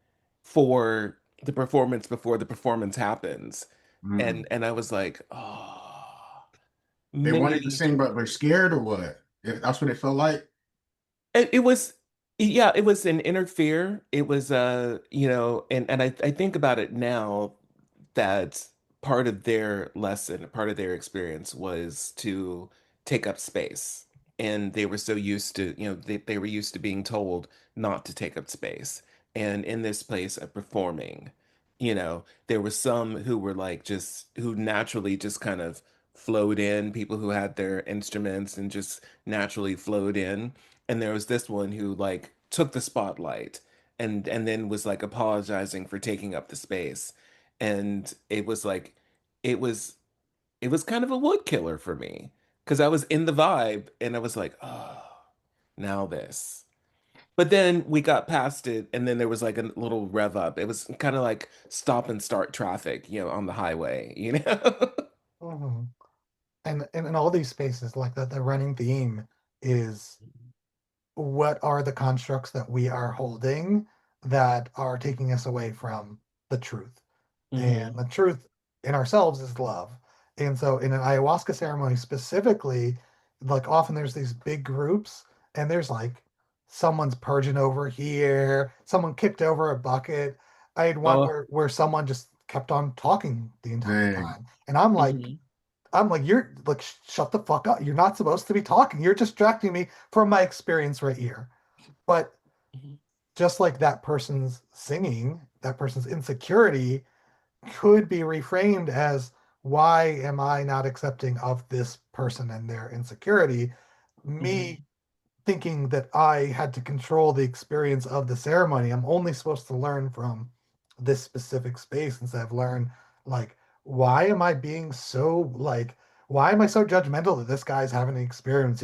for the performance before the performance happens. Mm. And I was like, oh, They wanted to maybe sing, but they're scared or what? If that's what it felt like. it was, yeah, it was an inner fear. It was you know, and I think about it now that part of their lesson, part of their experience was to take up space. And they were so used to, you know, they were used to being told not to take up space. And in this place of performing, you know, there were some who were like just, who naturally just kind of flowed in, people who had their instruments and just naturally flowed in. And there was this one who like took the spotlight and then was like apologizing for taking up the space. And it was like, it was it was kind of a wood killer for me because I was in the vibe and I was like, oh, now this. But then we got past it, and then there was like a little rev up. It was kind of like stop and start traffic, you know, on the highway, you know? Mhm. And in all these spaces, like the running theme is, what are the constructs that we are holding that are taking us away from the truth? And Hmm. the truth in ourselves is love. And so in an ayahuasca ceremony specifically, like often there's these big groups, and there's like someone's purging over here, someone kicked over a bucket. I had one Oh, where someone just kept on talking the entire Dang. time. And hmm. I'm like, you're like, shut the fuck up. You're not supposed to be talking. You're distracting me from my experience right here. But just like that person's singing, that person's insecurity could be reframed as, why am I not accepting of this person and their insecurity? Me Hmm. thinking that I had to control the experience of the ceremony. I'm only supposed to learn from this specific space instead of learn, like, why am I being so like, why am I so judgmental that this guy's having an experience?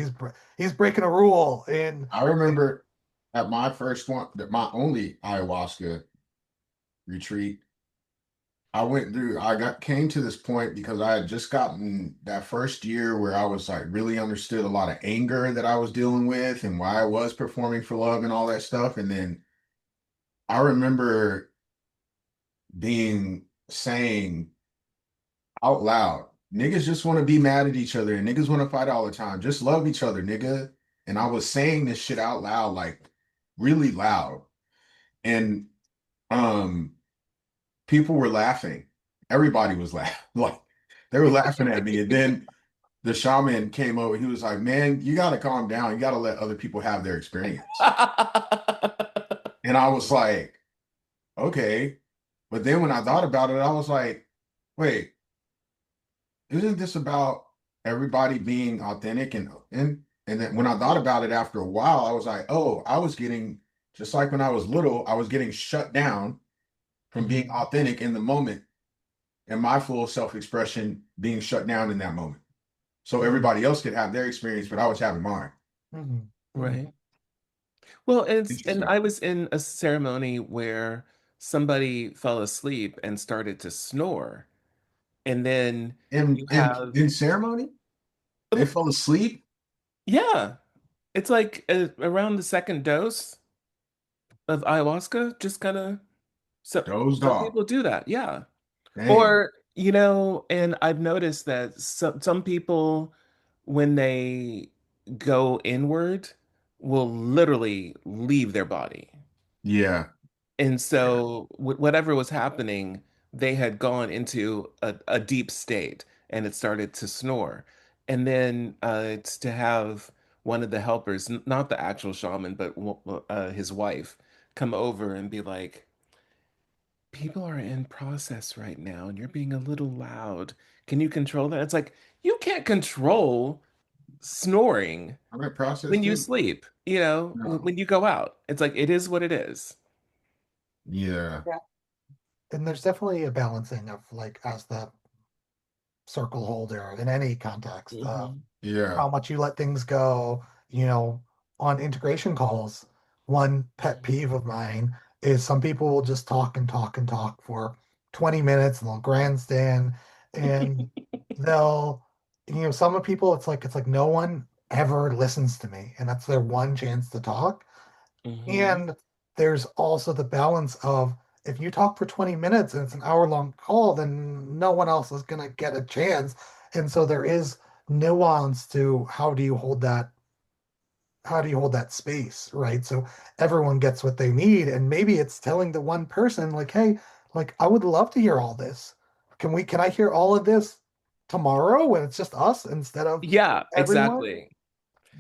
He's breaking a rule. I remember at my first one, my only ayahuasca retreat, I got came to this point because I had just gotten that first year where I was like really understood a lot of anger that I was dealing with and why I was performing for love and all that stuff. And then I remember being saying out loud, niggas just want to be mad at each other and niggas want to fight all the time. Just love each other, nigga. And I was saying this shit out loud, like really loud. And um people were laughing. Everybody was laughing. Like they were laughing at me. And then the shaman came over. He was like, man, you got to calm down. You got to let other people have their experience. And I was like, okay. But then when I thought about it, I was like, wait, isn't this about everybody being authentic? And then when I thought about it after a while, I was like, oh, I was getting, just like when I was little, I was getting shut down from being Hmm. authentic in the moment and my full self-expression being shut down in that moment. So everybody else could have their experience, but I was having mine. Mhm, mhm, Right. Well, and Interesting. I was in a ceremony where somebody fell asleep and started to snore. And then you have, In ceremony, they fell asleep, yeah, it's like around the second dose of ayahuasca, just kind of, so dozed some off. people do that, yeah. Dang. Or, you know, and I've noticed that some people, when they go inward, will literally leave their body. Yeah. And so whatever was happening, they had gone into a deep state and it started to snore. And then it's to have one of the helpers, not the actual shaman, but his wife, come over and be like, people are in process right now and you're being a little loud. Can you control that? It's like you can't control snoring I'm in process when you too. sleep, No. when you go out. It's like it is what it is. Yeah. Yeah. And there's definitely a balancing of like as the circle holder in any context of Hmm. Yeah. how much you let things go, on integration calls. One pet peeve of mine is some people will just talk and talk and talk for 20 minutes and they'll grandstand and they'll, some of people it's like no one ever listens to me and that's their one chance to talk. Hmm. And there's also the balance of if you talk for 20 minutes and it's an hour long call, then no one else is going to get a chance. And so there is nuance to how do you hold that space, right? So everyone gets what they need. And maybe it's telling the one person, like, hey, like, I would love to hear all this. Can I hear all of this tomorrow when it's just us instead of Yeah, everyone? exactly.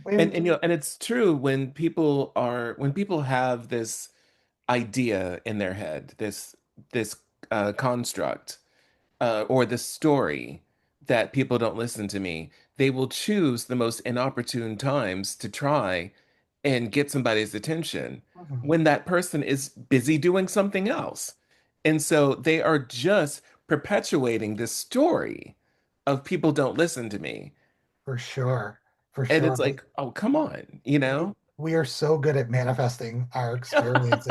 And And and it's true when people have this idea in their head, this construct, or the story that people don't listen to me, they will choose the most inopportune times to try and get somebody's attention Mhm, when that person is busy doing something else. And so they are just perpetuating this story of people don't listen to me. for sure, for And sure. it's like, oh, come on, you we know? we are so good at manifesting our experience.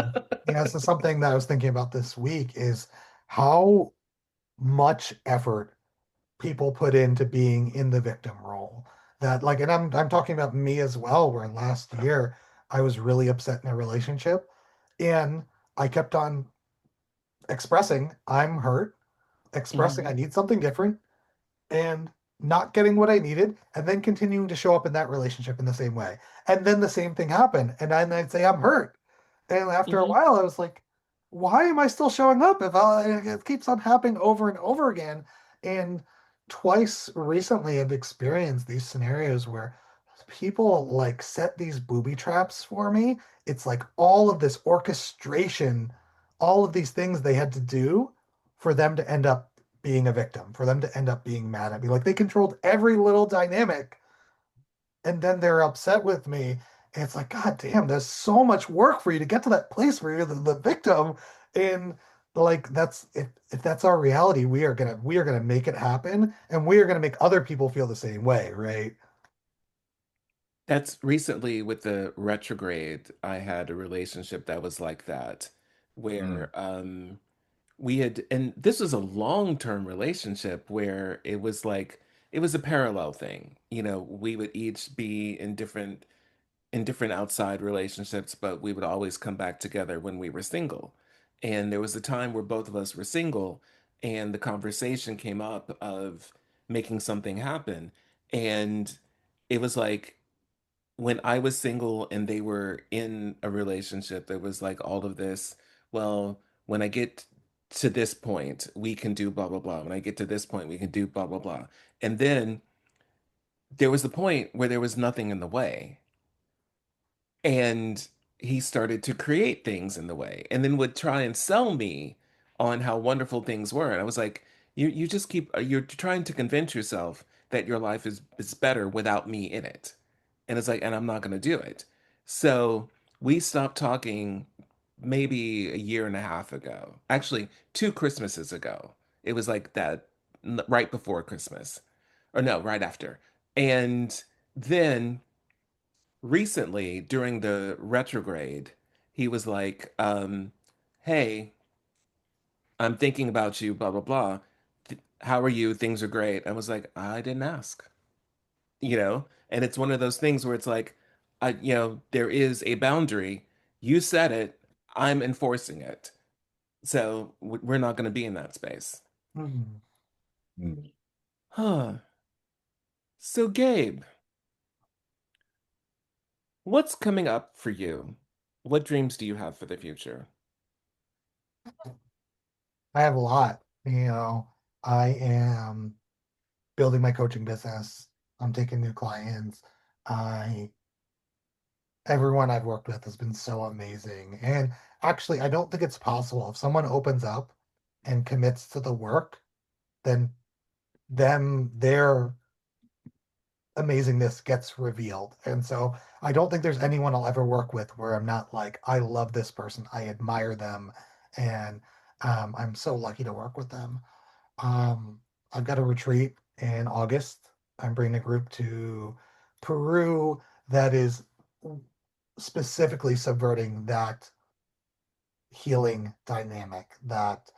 And so something that I was thinking about this week is how much effort people put into being in the victim role. That like, and I'm talking about me as well, where last year I was really upset in a relationship and I kept on expressing I'm hurt, expressing I Mhm. need something different, and not getting what I needed, and then continuing to show up in that relationship in the same way. And then the same thing happened. And then I'd say, I'm hurt. And after a Mhm. while, I was like, why am I still showing up if it keeps on happening over and over again? And twice recently, I've experienced these scenarios where people like set these booby traps for me. It's like all of this orchestration, all of these things they had to do for them to end up being a victim, for them to end up being mad at me. Like they controlled every little dynamic and then they're upset with me. And it's like, God damn, there's so much work for you to get to that place where you're the victim. And like that's if that's our reality, we are gonna make it happen and we are gonna make other people feel the same way, right? That's recently with the retrograde, I had a relationship that was like that, Mm. where we had, and this was a long-term relationship where it was a parallel thing. We would each be in different outside relationships, but we would always come back together when we were single. And there was a time where both of us were single, and the conversation came up of making something happen. And it was like when I was single and they were in a relationship, there was like all of this, well, when I get to this point, we can do blah, blah, blah. When I get to this point, we can do blah, blah, blah. And then there was the point where there was nothing in the way. And he started to create things in the way and then would try and sell me on how wonderful things were. And I was like, you just you're trying to convince yourself that your life is better without me in it. And it's like, and I'm not going to do it. So we stopped talking maybe a year and a half ago. Actually, 2 Christmases ago. It was like that right before Christmas. Or no, right after. And then recently during the retrograde, he was like, hey, I'm thinking about you, blah, blah, blah. How are you? Things are great. I was like, I didn't ask, you know? And it's one of those things where it's like, there is a boundary. You said it, I'm enforcing it. So we're not going to be in that space. Mhm. Mm. Huh. So, Gabe, what's coming up for you? What dreams do you have for the future? I have a lot. I am building my coaching business. I'm taking new clients. I Everyone I've worked with has been so amazing. And actually, I don't think it's possible. If someone opens up and commits to the work, then their amazingness gets revealed. And so I don't think there's anyone I'll ever work with where I'm not like, I love this person, I admire them, and I'm so lucky to work with them. Um, I've got a retreat in August. I'm bringing a group to Peru that is specifically subverting that healing dynamic. That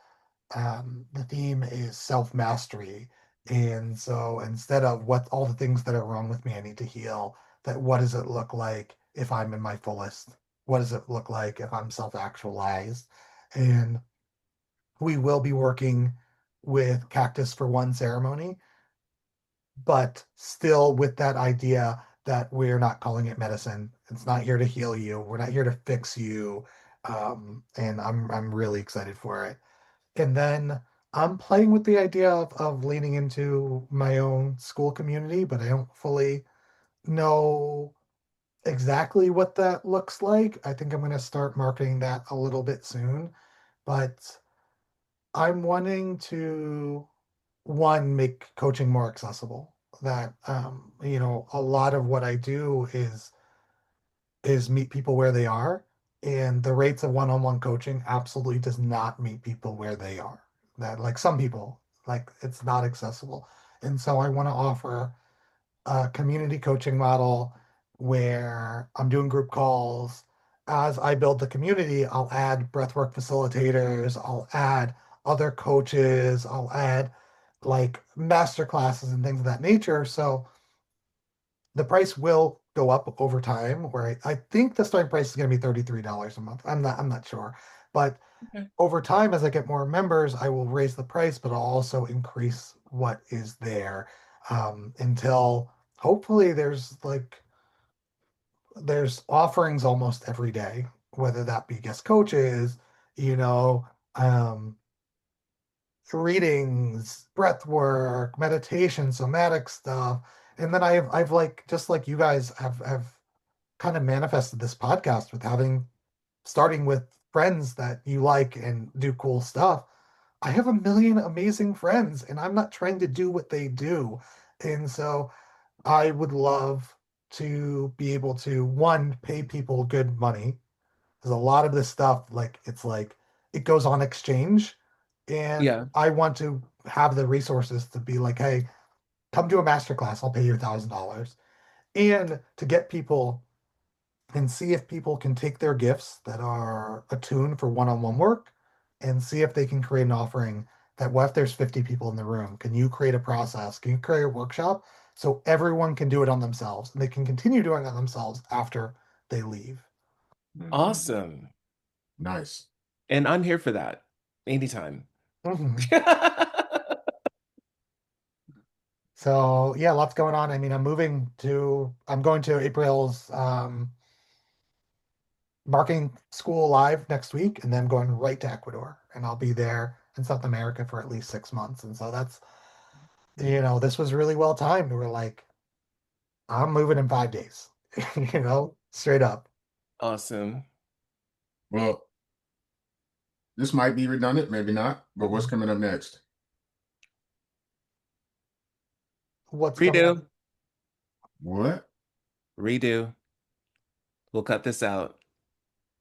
the theme is self mastery. And so instead of what all the things that are wrong with me, I need to heal, that what does it look like if I'm in my fullest? What does it look like if I'm self actualized? And we will be working with Cactus for one ceremony, but still with that idea that we're not calling it medicine. It's not here to heal you. We're not here to fix you. And I'm really excited for it. And then I'm playing with the idea of leaning into my own school community, but I don't fully know exactly what that looks like. I think I'm going to start marketing that a little bit soon, but I'm wanting to one make coaching more accessible. That a lot of what I do is meet people where they are, and the rates of one-on-one coaching absolutely does not meet people where they are. That like some people, like it's not accessible. And so I want to offer a community coaching model where I'm doing group calls. As I build the community, I'll add breathwork facilitators, I'll add other coaches, I'll add like master classes and things of that nature. So the price will go up over time. Where I think the starting price is going to be $33 a month. I'm not sure, but Okay. over time, as I get more members, I will raise the price, but I'll also increase what is there until hopefully there's offerings almost every day, whether that be guest coaches, you know, um, readings, breath work, meditation, somatic stuff. And then I've like just like you guys have kind of manifested this podcast with having starting with friends that you like and do cool stuff. I have a million amazing friends and I'm not trying to do what they do. And so I would love to be able to one pay people good money because a lot of this stuff like it goes on exchange, and Yeah. I want to have the resources to be like, hey, come to a master class, I'll pay you $1,000, and to get people and see if people can take their gifts that are attuned for one-on-one work and see if they can create an offering that what if there's 50 people in the room? Can you create a process? Can you create a workshop so everyone can do it on themselves and they can continue doing it on themselves after they leave? Awesome. Nice. And I'm here for that anytime. Mhm. So yeah, lots going on. I mean, I'm going to April's marketing school live next week, and then going right to Ecuador, and I'll be there in South America for at least 6 months. And so this was really well timed. We're like, I'm moving in 5 days, straight up. Awesome. Well, this might be redundant, maybe not, but what's coming up next? What's coming up? Redo. What? Redo. We'll cut this out.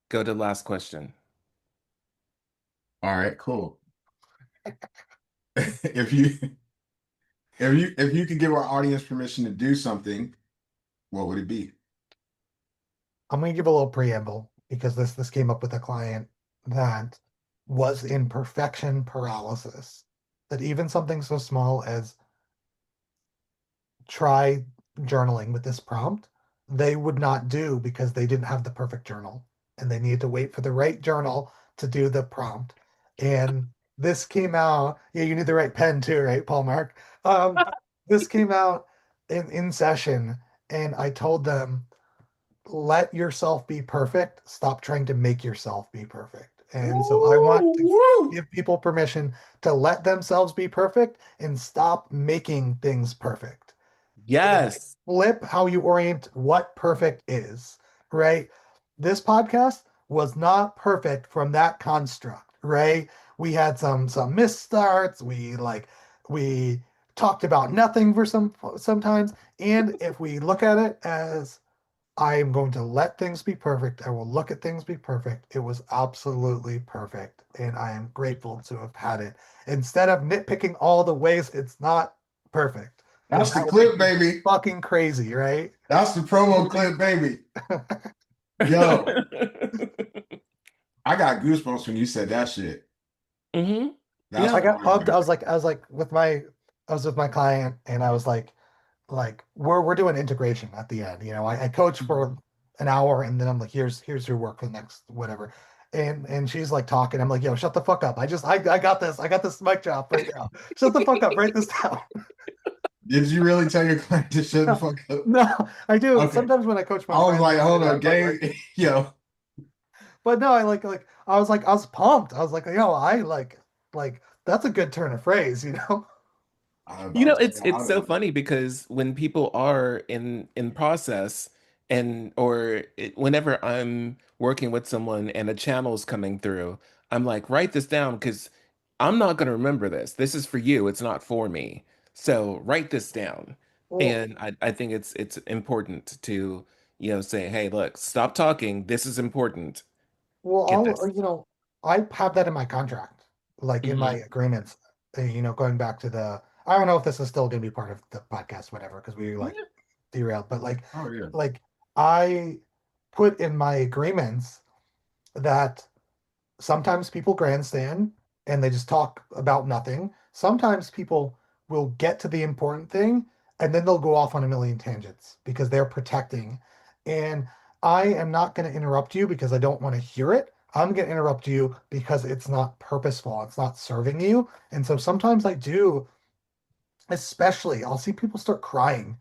Go to the last question. All right, cool. If you if you could give our audience permission to do something, what would it be? I'm going to give a little preamble because this came up with a client that was in perfection paralysis. That even something so small as try journaling with this prompt, they would not do because they didn't have the perfect journal and they needed to wait for the right journal to do the prompt. And this came out, yeah, you need the right pen too, right, Paul Mark? This came out in session, and I told them, let yourself be perfect. Stop trying to make yourself be perfect. And so I want Woo, to woo. give people permission to let themselves be perfect and stop making things perfect. Like Yes. flip how you orient what perfect is, right? This podcast was not perfect from that construct, right? We had some misstarts. We talked about nothing for sometimes. And if we look at it as I am going to let things be perfect, I will look at things be perfect. It was absolutely perfect, and I am grateful to have had it instead of nitpicking all the ways it's not perfect, That's which the will make clip, me baby. fucking crazy, right? That's the promo clip, baby. Yo, I got goosebumps when you said that shit. Hmm. That's I Yeah. got fire, pumped. man. I was like I was with my client, and I was like we're doing integration at the end. I coach for an hour, and then I'm like, here's your work for the next whatever. And she's like talking. I'm like, yo, shut the fuck up. I got this. I got this mic drop right now. Shut the fuck up. Write this down. Did you really tell your client to shut the No, fuck up? no, I do. Okay. Sometimes when I coach my I was clients, like, I do hold that. up, Gabe. Yo, But no, I was pumped. I was like, yo, like that's a good turn of phrase. I was You about know, to tell you, I it's was so like, funny because when people are in process and whenever I'm working with someone and a channel's coming through, I'm like, write this down because I'm not going to remember this. This is for you. It's not for me. So write this down. Well, And I think it's important to, say, hey, look, stop talking. This is important. Well, Get this. I have that in my contract, like in my Hmm. agreements. Going back to I don't know if this is still going to be part of the podcast, whatever, because we like derailed. But oh yeah. like I put in my agreements that sometimes people grandstand and they just talk about nothing. Sometimes people will get to the important thing and then they'll go off on a million tangents because they're protecting. And I am not going to interrupt you because I don't want to hear it. I'm going to interrupt you because it's not purposeful. It's not serving you. And so sometimes I do, especially I'll see people start crying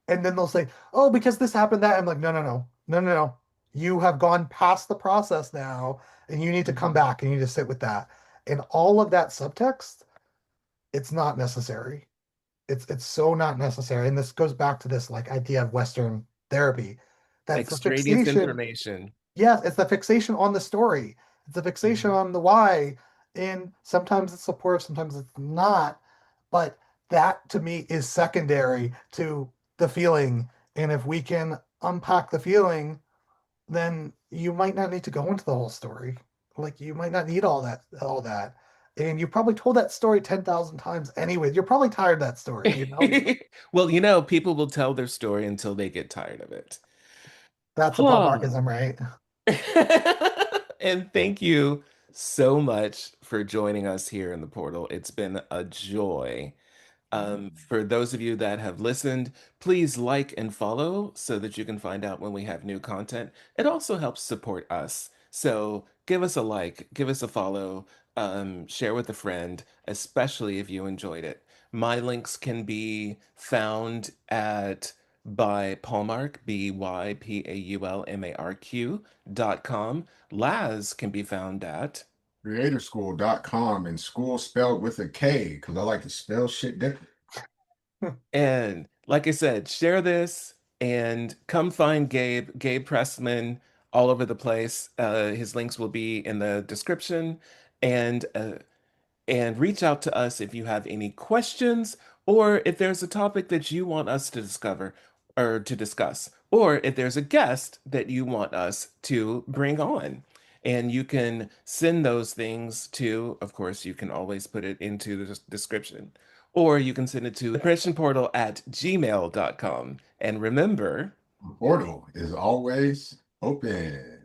and then they'll say, "Oh, because this happened that." I'm like, "No, no, no. No, no, no. You have gone past the process now and you need to come back and you need to sit with that." And all of that subtext, it's not necessary. It's so not necessary. And this goes back to this like idea of Western therapy. That's the Extraneous fixation. information. Yes, it's the fixation on the story. It's the fixation Mhm. on the why. And sometimes it's supportive, sometimes it's not. But that to me is secondary to the feeling. And if we can unpack the feeling, then you might not need to go into the whole story. Like you might not need all that. And you probably told that story 10,000 times anyway. You're probably tired of that story. Well, people will tell their story until they get tired of it. That's a Paul Huh. Markism, right? And thank you so much for joining us here in the portal. It's been a joy. For those of you that have listened, please like and follow so that you can find out when we have new content. It also helps support us. So give us a like, give us a follow, share with a friend, especially if you enjoyed it. My links can be found at by Paulmark, BYPAULMARQ.com. Laz can be found at Creatorschool.com and school spelled with a K because I like to spell shit different. And like I said, share this and come find Gabe Pressman all over the place. His links will be in the description. And reach out to us if you have any questions or if there's a topic that you want us to discover or to discuss, or if there's a guest that you want us to bring on. And you can send those things to, of course, you can always put it into the description, or you can send it to depressionportal@gmail.com. And remember, The portal is always open.